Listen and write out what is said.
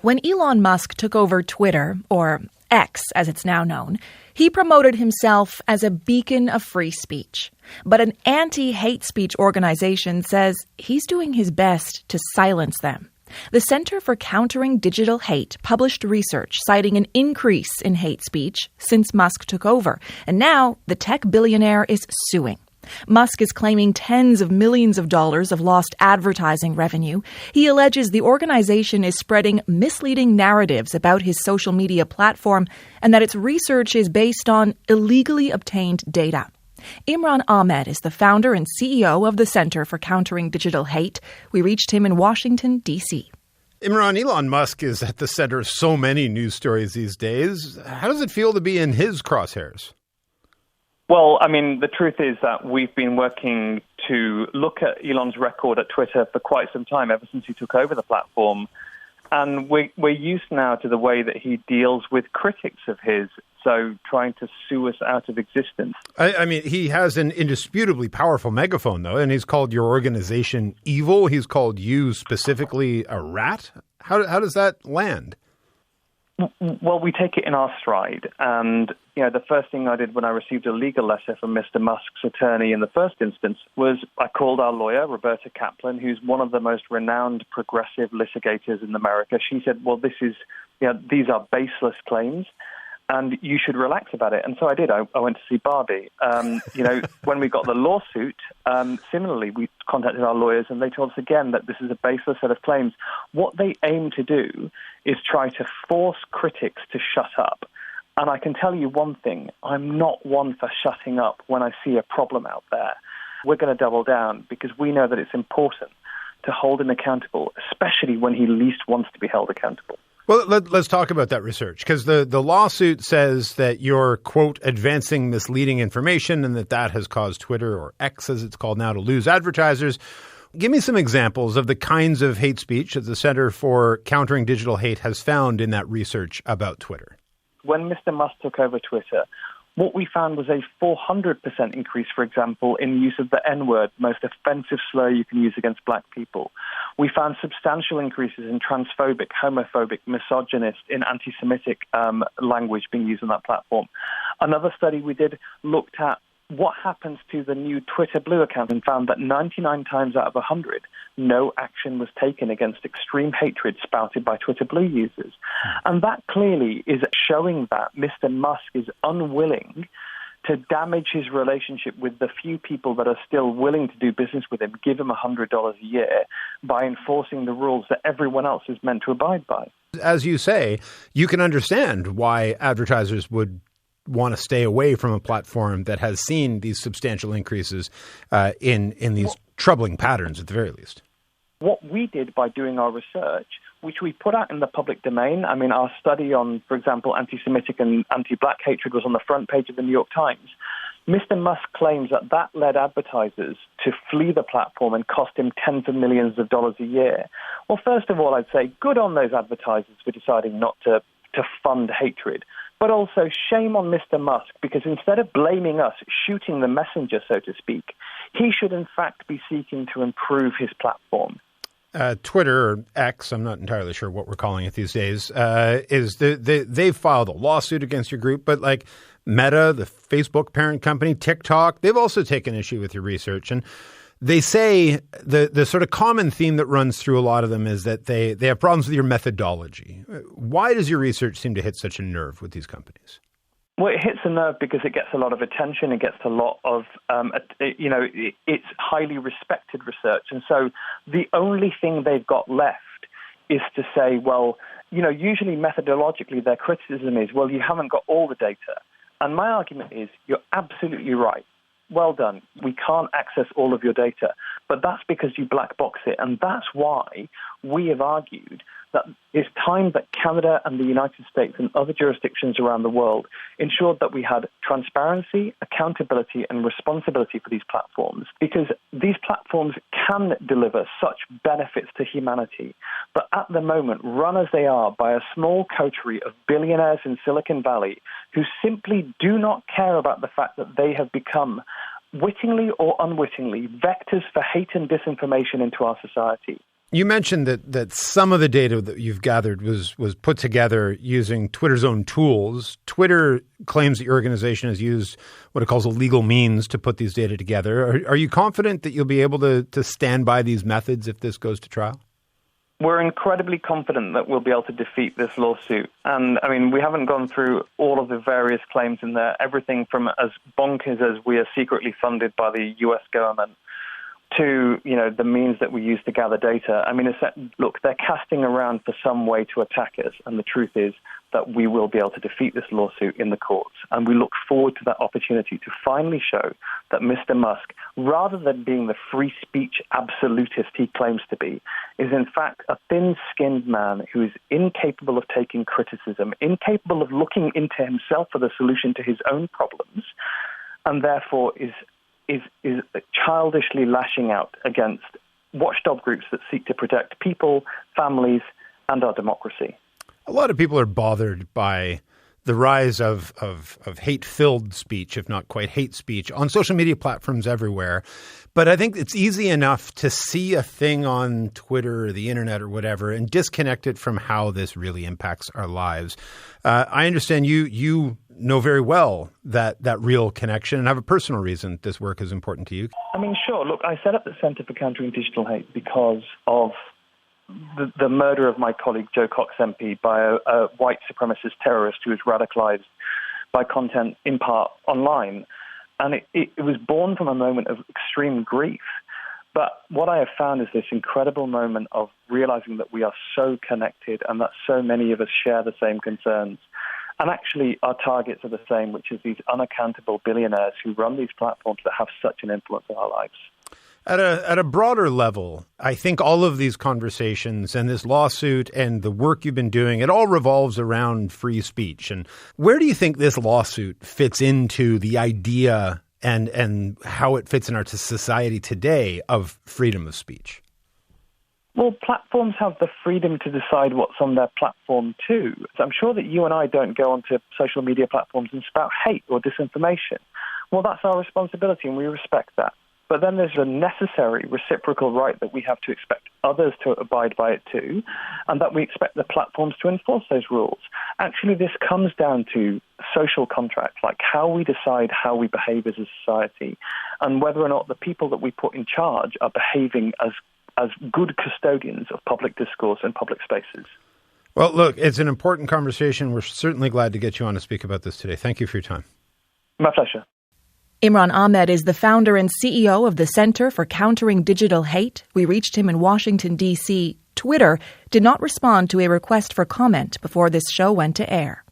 When Elon Musk took over Twitter, or X as it's now known, he promoted himself as a beacon of free speech. But an anti-hate speech organization says he's doing his best to silence them. The Center for Countering Digital Hate published research citing an increase in hate speech since Musk took over, and now the tech billionaire is suing. Musk is claiming tens of millions of dollars of lost advertising revenue. He alleges the organization is spreading misleading narratives about his social media platform and that its research is based on illegally obtained data. Imran Ahmed is the founder and CEO of the Center for Countering Digital Hate. We reached him in Washington, D.C. Imran, Elon Musk is at the center of so many news stories these days. How does it feel to be in his crosshairs? Well, I mean, the truth is that we've been working to look at Elon's record at Twitter for quite some time, ever since he took over the platform. And we're used now to the way that he deals with critics of his, so trying to sue us out of existence. I mean, he has an indisputably powerful megaphone, though, and he's called your organization evil. He's called you specifically a rat. How does that land? Well, we take it in our stride. And, the first thing I did when I received a legal letter from Mr. Musk's attorney in the first instance was I called our lawyer, Roberta Kaplan, who's one of the most renowned progressive litigators in America. She said, well, these are baseless claims, and you should relax about it. And so I did. I went to see Barbie. When we got the lawsuit, similarly, we contacted our lawyers, and they told us again that this is a baseless set of claims. What they aim to do is try to force critics to shut up. And I can tell you one thing, I'm not one for shutting up when I see a problem out there. We're going to double down because we know that it's important to hold him accountable, especially when he least wants to be held accountable. Well, let's talk about that research, because the lawsuit says that you're, quote, advancing misleading information and that has caused Twitter, or X as it's called now, to lose advertisers. Give me some examples of the kinds of hate speech that the Center for Countering Digital Hate has found in that research about Twitter. When Mr. Musk took over Twitter, what we found was a 400% increase, for example, in use of the N-word, most offensive slur you can use against black people. We found substantial increases in transphobic, homophobic, misogynist, in anti-Semitic language being used on that platform. Another study we did looked at what happens to the new Twitter Blue account and found that 99 times out of 100, no action was taken against extreme hatred spouted by Twitter Blue users. And that clearly is showing that Mr. Musk is unwilling to damage his relationship with the few people that are still willing to do business with him, give him $100 a year, by enforcing the rules that everyone else is meant to abide by. As you say, you can understand why advertisers would want to stay away from a platform that has seen these substantial increases in these troubling patterns, at the very least. What we did by doing our research, which we put out in the public domain, I mean, our study on, for example, anti-Semitic and anti-black hatred was on the front page of the New York Times. Mr. Musk claims that led advertisers to flee the platform and cost him tens of millions of dollars a year. Well, first of all, I'd say good on those advertisers for deciding not to fund hatred. But also shame on Mr. Musk, because instead of blaming us, shooting the messenger, so to speak, he should in fact be seeking to improve his platform. Twitter, or X, I'm not entirely sure what we're calling it these days, they've filed a lawsuit against your group, but like Meta, the Facebook parent company, TikTok, they've also taken issue with your research. And they say the sort of common theme that runs through a lot of them is that they have problems with your methodology. Why does your research seem to hit such a nerve with these companies? Well, it hits a nerve because it gets a lot of attention. It gets a lot of, it's highly respected research. And so the only thing they've got left is to say, well, usually methodologically their criticism is, well, you haven't got all the data. And my argument is, you're absolutely right. Well done. We can't access all of your data, but that's because you black box it. And that's why we have argued that it's time that Canada and the United States and other jurisdictions around the world ensured that we had transparency, accountability, and responsibility for these platforms, because these platforms can deliver such benefits to humanity. But at the moment, run as they are by a small coterie of billionaires in Silicon Valley who simply do not care about the fact that they have become, wittingly or unwittingly, vectors for hate and disinformation into our society. You mentioned that some of the data that you've gathered was put together using Twitter's own tools. Twitter claims that your organization has used what it calls illegal means to put these data together. Are you confident that you'll be able to stand by these methods if this goes to trial? We're incredibly confident that we'll be able to defeat this lawsuit. And, I mean, we haven't gone through all of the various claims in there, everything from as bonkers as we are secretly funded by the U.S. government to, the means that we use to gather data. I mean, look, they're casting around for some way to attack us, and the truth is that we will be able to defeat this lawsuit in the courts. And we look forward to that opportunity to finally show that Mr. Musk, rather than being the free speech absolutist he claims to be, is in fact a thin-skinned man who is incapable of taking criticism, incapable of looking into himself for the solution to his own problems, and therefore is childishly lashing out against watchdog groups that seek to protect people, families, and our democracy. A lot of people are bothered by the rise of hate-filled speech, if not quite hate speech, on social media platforms everywhere. But I think it's easy enough to see a thing on Twitter or the internet or whatever and disconnect it from how this really impacts our lives. I understand you know very well that real connection and have a personal reason this work is important to you. I mean, sure. Look, I set up the Center for Countering Digital Hate because of the murder of my colleague Joe Cox MP by a white supremacist terrorist who was radicalized by content in part online. And it was born from a moment of extreme grief. But what I have found is this incredible moment of realizing that we are so connected and that so many of us share the same concerns. And actually, our targets are the same, which is these unaccountable billionaires who run these platforms that have such an influence on our lives. At a broader level, I think all of these conversations and this lawsuit and the work you've been doing, it all revolves around free speech. And where do you think this lawsuit fits into the idea and how it fits in our society today of freedom of speech? Well, platforms have the freedom to decide what's on their platform too. So I'm sure that you and I don't go onto social media platforms and spout hate or disinformation. Well, that's our responsibility and we respect that. But then there's a necessary reciprocal right that we have to expect others to abide by it too, and that we expect the platforms to enforce those rules. Actually, this comes down to social contracts, like how we decide how we behave as a society, and whether or not the people that we put in charge are behaving as good custodians of public discourse and public spaces. Well, look, it's an important conversation. We're certainly glad to get you on to speak about this today. Thank you for your time. My pleasure. Imran Ahmed is the founder and CEO of the Center for Countering Digital Hate. We reached him in Washington, D.C. Twitter did not respond to a request for comment before this show went to air.